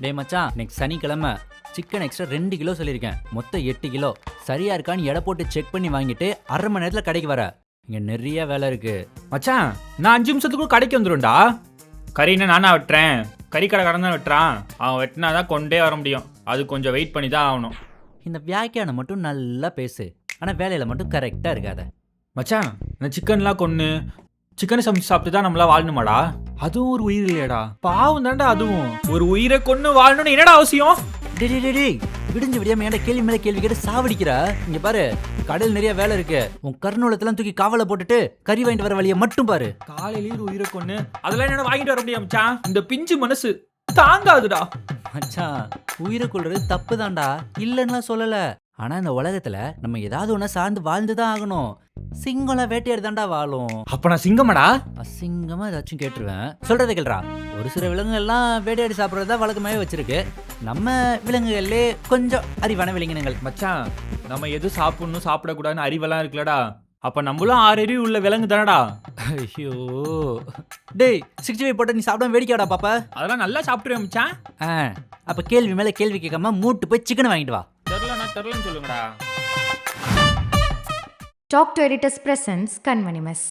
டேய் மச்சான், நெக்ஸ்ட் சனிக்கிழமை சிக்கன் எக்ஸ்ட்ரா 2 கிலோ சொல்லியிருக்கேன். மொத்தம் 8 கிலோ. சரியா இருக்கான்னு எடை போட்டு செக் பண்ணி வாங்கிட்டு 1/2 மணி நேரத்தில் கடைக்கு வர. இங்கே நிறைய வேலை இருக்கு. மச்சான் நான் 5 நிமிஷத்துக்குள்ள கடைக்கு வந்துடும்டா. கறின்னா நானா வெட்டுறேன், கறி கடைக்காரன் தான் வெட்டுறான். அவன் வெட்டினாதான் கொண்டே வர முடியும். அது கொஞ்சம் வெயிட் பண்ணி தான் ஆகணும். இந்த வியாக்கியானம் மட்டும் நல்லா பேசு, ஆனால் வேலையில் மட்டும் கரெக்டாக இருக்காத. மச்சான் இந்த சிக்கன்லாம் கொன்று சிக்கனை சமைச்சு சாப்பிட்டு தான் நம்மளா வாழணுமாடா? அதுவும் ஒரு உயிர் இல்லையாடா? பாவம் தான்டா அதுவும். ஒரு உயிரை கொன்று வாழணும்னு என்னடா அவசியம்? டேய் விடிஞ்சு விடியாம ஏன்டா கேள்வி மேலே கேள்வி கேட்டு சாவடிக்கிறா? இங்க பாரு, கடையில் நிறைய வேலை இருக்கு. உன் கருணூலத்தெல்லாம் தூக்கி காவலை போட்டுட்டு கறி வாங்கிட்டு வர வழியை மட்டும் பாரு. காலையிலேயே ஒரு உயிரை கொன்று அதெல்லாம் என்ன வாங்கிட்டு வர முடியும் மச்சான்? இந்த பிஞ்சு மனசு தாங்காதுடா. மச்சான், உயிரை கொள்றது தப்பு தான்டா, இல்லைன்னா சொல்லல. ஆனா இந்த உலகத்துல நம்ம ஏதாவது ஒண்ணு சார்ந்து வாழ்ந்துதான் ஆகணும். சிங்கம்லாம் வேட்டையாடி தான்டா வாழும். அப்ப நான் சிங்கமாடா? அசிங்கமா ஏதாச்சும் கேட்டுருவேன். சொல்றதை கேள்றா. ஒரு சில விலங்குகள்லாம் வேட்டையாடி சாப்பிட்றதா வழக்கமாவே வச்சிருக்கு. நம்ம விலங்குகள்லே கொஞ்சம் அறிவான விலங்கினங்கள். மச்சான் நம்ம எது சாப்பிடணும் சாப்பிடக்கூடாதுன்னு அறிவெல்லாம் இருக்குல்லடா. அப்ப நம்மளும் 6 அறிவு உள்ள விலங்கு தானடா. ஐயோ டேய், 65 போட்ட நீ சாப்பிடாம வேடிக்கையாடா பாப்பா? அதெல்லாம் நல்லா சாப்பிட்டுருவேன் மச்சான். அப்ப கேள்வி மேல கேள்வி கேட்காம மூட்டு போய் சிக்கன் வாங்கிட்டு வா. தெரிலன்னு சொல்லுங்கடா. Talk to Editors presents Kanmani Mess.